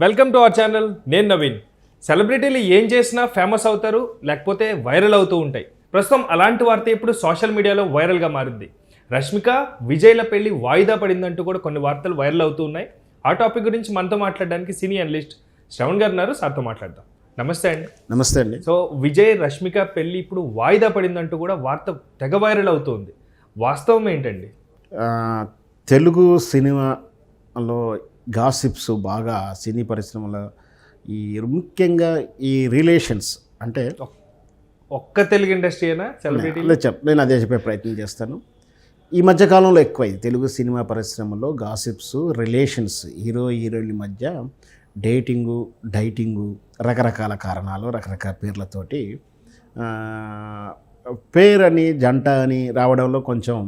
Welcome to our channel. నేను నవీన్. సెలబ్రిటీలు ఏం చేసినా ఫేమస్ అవుతారు, లేకపోతే వైరల్ అవుతూ ఉంటాయి. ప్రస్తుతం అలాంటి వార్త ఇప్పుడు సోషల్ మీడియాలో వైరల్గా మారింది. రష్మిక విజయ్ల పెళ్లి వాయిదా పడిందంటూ కూడా కొన్ని వార్తలు వైరల్ అవుతూ ఉన్నాయి. ఆ టాపిక్ గురించి మనతో మాట్లాడడానికి సినీ అనలిస్ట్ శ్రవణ్ గారు ఉన్నారు. సార్తో మాట్లాడదాం. నమస్తే అండి. నమస్తే అండి. సో విజయ్ రష్మిక పెళ్లి ఇప్పుడు వాయిదా పడిందంటూ కూడా వార్త తెగ వైరల్ అవుతుంది. వాస్తవం ఏంటండి? తెలుగు సినిమాలో గాసిప్స్ బాగా సినీ పరిశ్రమలో ఈ ముఖ్యంగా ఈ రిలేషన్స్ అంటే ఒక్క తెలుగు ఇండస్ట్రీ అయినా సెలబ్రిటీ నేను అదే చెప్పే ప్రయత్నం చేస్తాను. ఈ మధ్యకాలంలో ఎక్కువైంది తెలుగు సినిమా పరిశ్రమలో గాసిప్స్, రిలేషన్స్, హీరోయిన్ల మధ్య డేటింగు, డైటింగు, రకరకాల కారణాలు, రకరకాల పేర్లతోటి పేరని జంట అని రావడంలో కొంచెం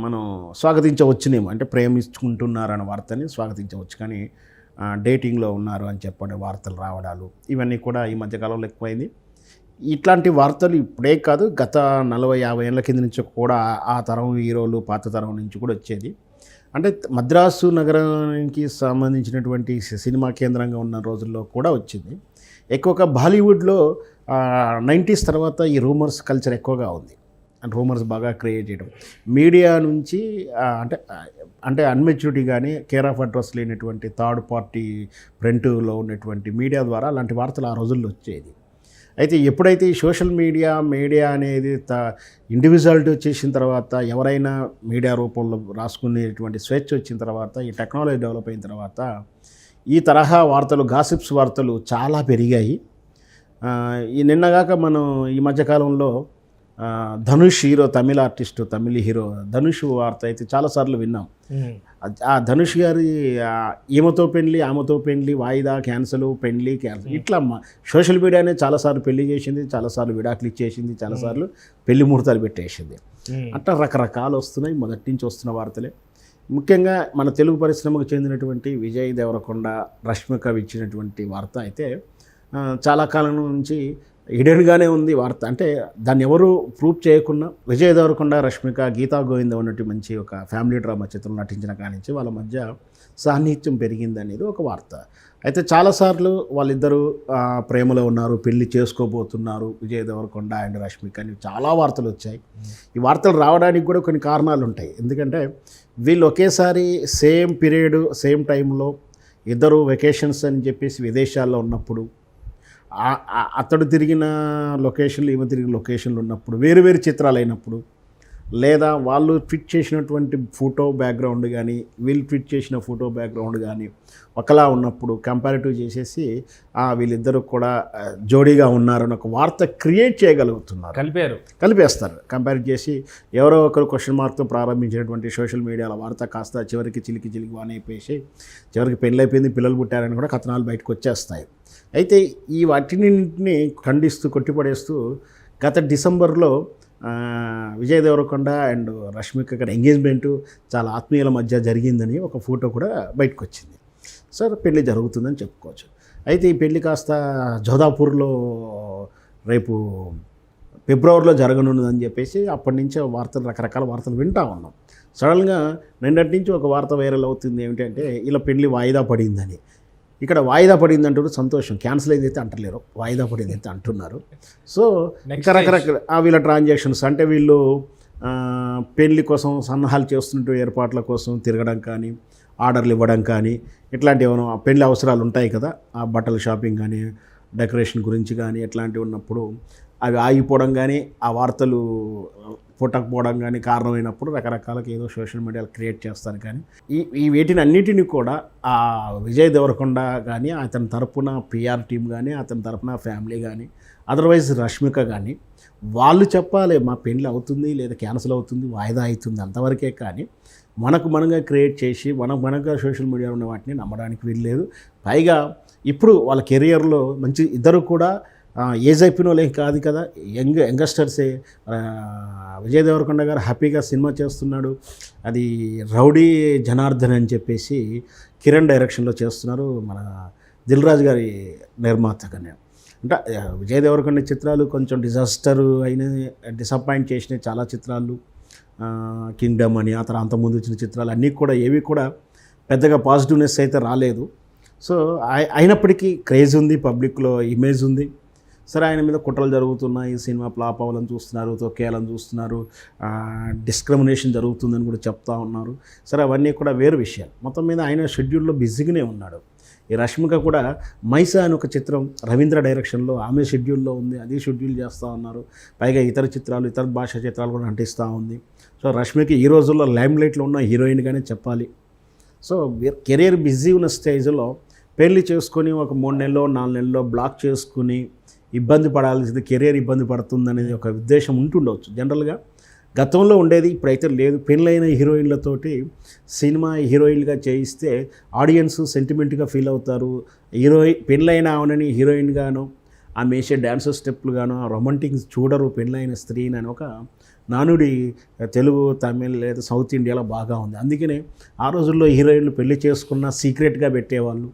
మనం స్వాగతించవచ్చునేమో. అంటే ప్రేమించుకుంటున్నారన్న వార్తని స్వాగతించవచ్చు, కానీ డేటింగ్లో ఉన్నారు అని చెప్పని వార్తలు రావడాలు ఇవన్నీ కూడా ఈ మధ్యకాలంలో ఎక్కువైంది. ఇట్లాంటి వార్తలు ఇప్పుడే కాదు, గత 40-50 ఏళ్ళ కింద నుంచి కూడా ఆ తరం హీరోలు, పాత తరం నుంచి కూడా వచ్చేది. అంటే మద్రాసు నగరానికి సంబంధించినటువంటి సినిమా కేంద్రంగా ఉన్న రోజుల్లో కూడా వచ్చింది. ఎక్కువగా బాలీవుడ్లో 90s తర్వాత ఈ రూమర్స్ కల్చర్ ఎక్కువగా ఉంది. రూమర్స్ బాగా క్రియేట్ చేయడం, మీడియా నుంచి అంటే అన్మెచ్యూరిటీ కానీ కేర్ ఆఫ్ అడ్రస్ లేనటువంటి థర్డ్ పార్టీ ప్రింట్లో ఉన్నటువంటి మీడియా ద్వారా అలాంటి వార్తలు ఆ రోజుల్లో వచ్చేది. అయితే ఎప్పుడైతే ఈ సోషల్ మీడియా అనేది ఇండివిజువాలిటీ వచ్చేసిన తర్వాత, ఎవరైనా మీడియా రూపంలో రాసుకునేటువంటి స్వేచ్ఛ వచ్చిన తర్వాత, ఈ టెక్నాలజీ డెవలప్ అయిన తర్వాత ఈ తరహా వార్తలు, గాసిప్స్ వార్తలు చాలా పెరిగాయి. ఈ నిన్నగాక మనం ఈ మధ్యకాలంలో ధనుష్ హీరో, తమిళ ఆర్టిస్టు, తమిళ హీరో ధనుష్ వార్త అయితే చాలాసార్లు విన్నాం. ఆ ధనుష్ గారి ఈమెతో పెళ్ళి, ఆమెతో పెళ్ళి, వాయిదా, క్యాన్సల్, పెళ్ళి క్యాన్సల్, ఇట్లా సోషల్ మీడియానే చాలాసార్లు పెళ్లి చేసింది, చాలాసార్లు విడాకులు ఇచ్చేసింది, చాలాసార్లు పెళ్లి ముహూర్తాలు పెట్టేసింది. అట్లా రకరకాలు వస్తున్నాయి. మొదటి నుంచి వస్తున్న వార్తలే. ముఖ్యంగా మన తెలుగు పరిశ్రమకు చెందినటువంటి విజయ్ దేవరకొండ, రష్మిక ఇచ్చినటువంటి వార్త అయితే చాలా కాలం నుంచి హిడెన్గానే ఉంది వార్త. అంటే దాన్ని ఎవరు ప్రూవ్ చేయకుండా విజయ్ దేవరకొండ, రష్మిక, గీతా గోవిందం అన్నట్టు మంచి ఒక ఫ్యామిలీ డ్రామా చిత్రం నటించిన కానించి వాళ్ళ మధ్య సాన్నిహిత్యం పెరిగింది అనేది ఒక వార్త. అయితే చాలాసార్లు వాళ్ళిద్దరూ ప్రేమలో ఉన్నారు, పెళ్లి చేసుకోబోతున్నారు విజయ్ దేవరకొండ అండ్ రష్మిక అని చాలా వార్తలు వచ్చాయి. ఈ వార్తలు రావడానికి కూడా కొన్ని కారణాలు ఉంటాయి. ఎందుకంటే వీళ్ళు ఒకేసారి సేమ్ పీరియడ్, సేమ్ టైంలో ఇద్దరు వెకేషన్స్ అని చెప్పేసి విదేశాల్లో ఉన్నప్పుడు, అతడు తిరిగిన లొకేషన్లు, ఈమె తిరిగిన లొకేషన్లు ఉన్నప్పుడు, వేరు వేరు చిత్రాలు అయినప్పుడు, లేదా వాళ్ళు ట్వీట్ చేసినటువంటి ఫోటో బ్యాక్గ్రౌండ్ కానీ వీళ్ళు ట్వీట్ చేసిన ఫోటో బ్యాక్గ్రౌండ్ కానీ ఒకలా ఉన్నప్పుడు కంపారిటివ్ చేసేసి వీళ్ళిద్దరూ కూడా జోడీగా ఉన్నారని ఒక వార్త క్రియేట్ చేయగలుగుతున్నారు, కలిపేస్తారు. కంపేర్ చేసి ఎవరో ఒకరు క్వశ్చన్ మార్క్తో ప్రారంభించినటువంటి సోషల్ మీడియాలో వార్త కాస్త చివరికి చిలికి వానైపోయేసి చివరికి పెళ్ళైపోయింది, పిల్లలు పుట్టారని కూడా కథనాలు బయటకు వచ్చేస్తాయి. అయితే ఈ వాటిని ఖండిస్తూ, కొట్టిపడేస్తూ గత డిసెంబర్లో విజయ్ దేవరకొండ అండ్ రష్మిక గారి ఎంగేజ్మెంటు చాలా ఆత్మీయుల మధ్య జరిగిందని ఒక ఫోటో కూడా బయటకు వచ్చింది. సార్ పెళ్ళి జరుగుతుందని చెప్పుకోవచ్చు. అయితే ఈ పెళ్ళి కాస్త జోధాపూర్లో రేపు ఫిబ్రవరిలో జరగనున్నదని చెప్పేసి అప్పటి నుంచే వార్తలు, రకరకాల వార్తలు వింటూ ఉన్నాం. సడన్గా నిన్నటి నుంచి ఒక వార్త వైరల్ అవుతుంది. ఏమిటంటే ఇలా పెళ్ళి వాయిదా పడిందని. ఇక్కడ వాయిదా పడింది అంటారు, సంతోషం. క్యాన్సిల్ అయిందైతే అంటలేరు, వాయిదా పడింది అయితే అంటున్నారు. సో ఇంకా రకరకాల వీళ్ళ ట్రాన్సాక్షన్స్, అంటే వీళ్ళు పెళ్లి కోసం సన్నాహాలు చేస్తున్నట్టు ఏర్పాట్ల కోసం తిరగడం కానీ, ఆర్డర్లు ఇవ్వడం కానీ, ఇట్లాంటివి ఏమైనా పెళ్లి అవసరాలు ఉంటాయి కదా, ఆ బట్టల షాపింగ్ కానీ, డెకరేషన్ గురించి కానీ, ఇట్లాంటివి ఉన్నప్పుడు అవి ఆగిపోవడం కానీ, ఆ వార్తలు పుట్టకపోవడం కానీ కారణమైనప్పుడు రకరకాలకి ఏదో సోషల్ మీడియాలో క్రియేట్ చేస్తారు. కానీ ఈ వీటిని అన్నిటినీ కూడా ఆ విజయ్ దేవరకొండ కానీ, అతని తరపున పిఆర్ టీం కానీ, అతని తరపున ఫ్యామిలీ కానీ, అదర్వైజ్ రష్మిక కానీ వాళ్ళు చెప్పాలి మా పెళ్ళి అవుతుంది లేదా క్యాన్సిల్ అవుతుంది, వాయిదా అవుతుంది అంతవరకే. కానీ మనంగా క్రియేట్ చేసి మనగా సోషల్ మీడియాలో ఉన్న వాటిని నమ్మడానికి వీల్లేదు. పైగా ఇప్పుడు వాళ్ళ కెరియర్లో మంచి ఇద్దరు కూడా ఏజ్ అయిపోయిన వాళ్ళేం కాదు కదా, యంగస్టర్సే. విజయ్ దేవరకొండ గారు హ్యాపీగా సినిమా చేస్తున్నాడు. అది రౌడీ జనార్దన్ అని చెప్పేసి కిరణ్ డైరెక్షన్లో చేస్తున్నారు, మన దిల్ రాజు గారి నిర్మాతగానే. అంటే విజయ్ దేవరకొండ చిత్రాలు కొంచెం డిజాస్టర్ అయిన, డిసప్పాయింట్ చేసిన చాలా చిత్రాలు, కింగ్డమ్ అని, ఆ తర్వాత అంతకుముందు వచ్చిన చిత్రాలు అన్నీ కూడా ఏవి కూడా పెద్దగా పాజిటివ్నెస్ అయితే రాలేదు. సో అయినప్పటికీ క్రేజ్ ఉంది, పబ్లిక్లో ఇమేజ్ ఉంది. సరే ఆయన మీద కుట్రలు జరుగుతున్నాయి, సినిమా ఫ్లాప్ అవ్వాలని చూస్తున్నారు, తొక్కేయాలని చూస్తున్నారు, డిస్క్రిమినేషన్ జరుగుతుందని కూడా చెప్తా ఉన్నారు. సరే అవన్నీ కూడా వేరు విషయాలు. మొత్తం మీద ఆయన షెడ్యూల్లో బిజీగానే ఉన్నాడు. ఈ రష్మిక కూడా మైసా అని ఒక చిత్రం రవీంద్ర డైరెక్షన్లో ఆమె షెడ్యూల్లో ఉంది, అది షెడ్యూల్ చేస్తూ ఉన్నారు. పైగా ఇతర చిత్రాలు, ఇతర భాషా చిత్రాలు కూడా నటిస్తూ ఉంది. సో రష్మిక ఈ రోజుల్లో లైమ్లైట్లో ఉన్న హీరోయిన్గానే చెప్పాలి. సో కెరీర్ బిజీ ఉన్న స్టేజ్లో పెళ్లి చేసుకొని ఒక 3 నెలలో 4 నెలల్లో బ్లాక్ చేసుకుని ఇబ్బంది పడాల్సింది, కెరీర్ ఇబ్బంది పడుతుందనేది ఒక ఉద్దేశం ఉంటుండవచ్చు జనరల్గా. గతంలో ఉండేది, ఇప్పుడైతే లేదు. పెళ్ళైన హీరోయిన్లతోటి సినిమా హీరోయిన్గా చేయిస్తే ఆడియన్స్ సెంటిమెంట్గా ఫీల్ అవుతారు. పెళ్ళైన ఆమెని హీరోయిన్గాను, ఆమె వేసే డ్యాన్స్ స్టెప్లుగాను రొమాంటిక్ చూడరు పెళ్ళైన స్త్రీని అని ఒక నానుడి తెలుగు, తమిళ్ లేదా సౌత్ ఇండియాలో బాగా ఉంది. అందుకనే ఆ రోజుల్లో హీరోయిన్లు పెళ్లి చేసుకున్న సీక్రెట్గా పెట్టేవాళ్ళు,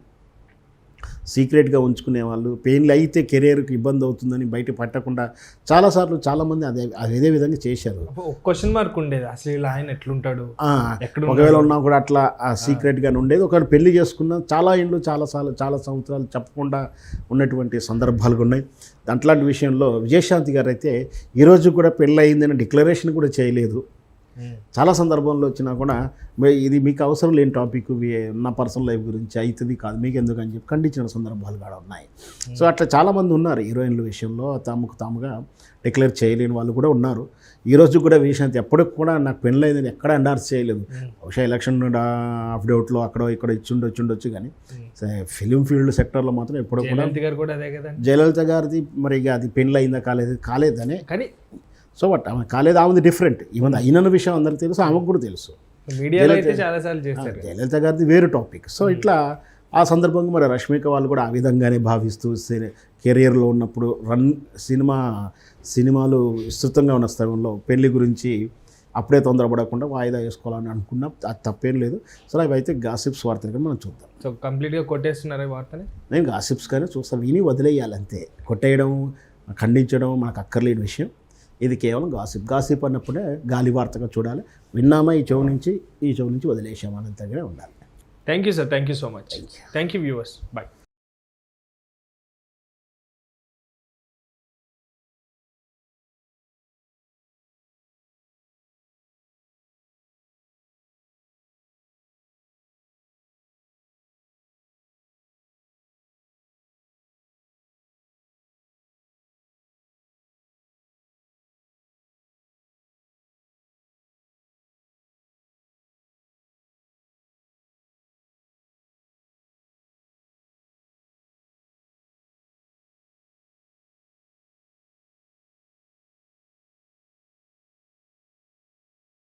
సీక్రెట్గా ఉంచుకునేవాళ్ళు. పెయిన్లు అయితే కెరీర్కి ఇబ్బంది అవుతుందని బయట పట్టకుండా చాలాసార్లు చాలామంది అదే విధంగా చేశారు. ఒక క్వశ్చన్ మార్క్ ఉండేది, అసలు ఇలా ఆయన ఎట్లుంటాడు, ఒకవేళ ఉన్నా కూడా అట్లా సీక్రెట్గానే ఉండేది. ఒకవేళ పెళ్లి చేసుకున్న చాలా ఇండ్లు చాలా సంవత్సరాలు చెప్పకుండా ఉన్నటువంటి సందర్భాలు ఉన్నాయి. అట్లాంటి విషయంలో విజయశాంతి గారు అయితే ఈరోజు కూడా పెళ్ళి అయిందని డిక్లరేషన్ కూడా చేయలేదు. చాలా సందర్భంలో వచ్చినా కూడా ఇది మీకు అవసరం లేని టాపిక్, నా పర్సనల్ లైఫ్ గురించి అవుతుంది కాదు మీకు ఎందుకు అని చెప్పి ఖండించిన సందర్భాలు కూడా ఉన్నాయి. సో అట్లా చాలామంది ఉన్నారు హీరోయిన్ల విషయంలో తమకు తాముగా డిక్లేర్ చేయలేని వాళ్ళు కూడా ఉన్నారు. ఈరోజు కూడా విజయశాంతి ఎప్పటికి కూడా నాకు పెళ్ళైందని ఎక్కడ ఎండార్స్ చేయలేదు. బహుశా ఎలక్షన్ అఫిడవిట్లో అక్కడో ఇక్కడ ఇచ్చుండొచ్చు కానీ ఫిలిం ఫీల్డ్ సెక్టర్లో మాత్రం ఎప్పుడో కూడా జయలలిత గారిది మరి అది పెళ్ళయిందా కాలేదనే కానీ సో బట్ ఆమె కాలేదు, ఆమెది డిఫరెంట్. ఈమె అయిన విషయం అందరికీ తెలుసు, ఆమెకు కూడా తెలుసు. జయలలిత గారిది వేరు టాపిక్. సో ఇట్లా ఆ సందర్భంగా మరి రష్మిక వాళ్ళు కూడా ఆ విధంగానే భావిస్తూ కెరియర్లో ఉన్నప్పుడు సినిమాలు విస్తృతంగా ఉన్న స్థలంలో పెళ్లి గురించి అప్పుడే తొందరపడకుండా వాయిదా వేసుకోవాలని అనుకున్నా అది తప్పేం లేదు. సో అవి అయితే గాసిప్స్ వార్తలు కానీ మనం చూద్దాం. సో కంప్లీట్గా కొట్టేస్తున్నారు వార్తని. నేను గాసిప్స్ కానీ చూస్తాను, విని వదిలేయాలి అంతే. కొట్టేయడం, ఖండించడం మనకు అక్కర్లేని విషయం. ఇది కేవలం గాసిప్ అన్నప్పుడే గాలి వార్తగా చూడాలి. విన్నామా ఈ చెవు నుంచి వదిలేసామా అనంతగానే ఉండాలి. Thank you sir, thank you so much. Thank you viewers, bye.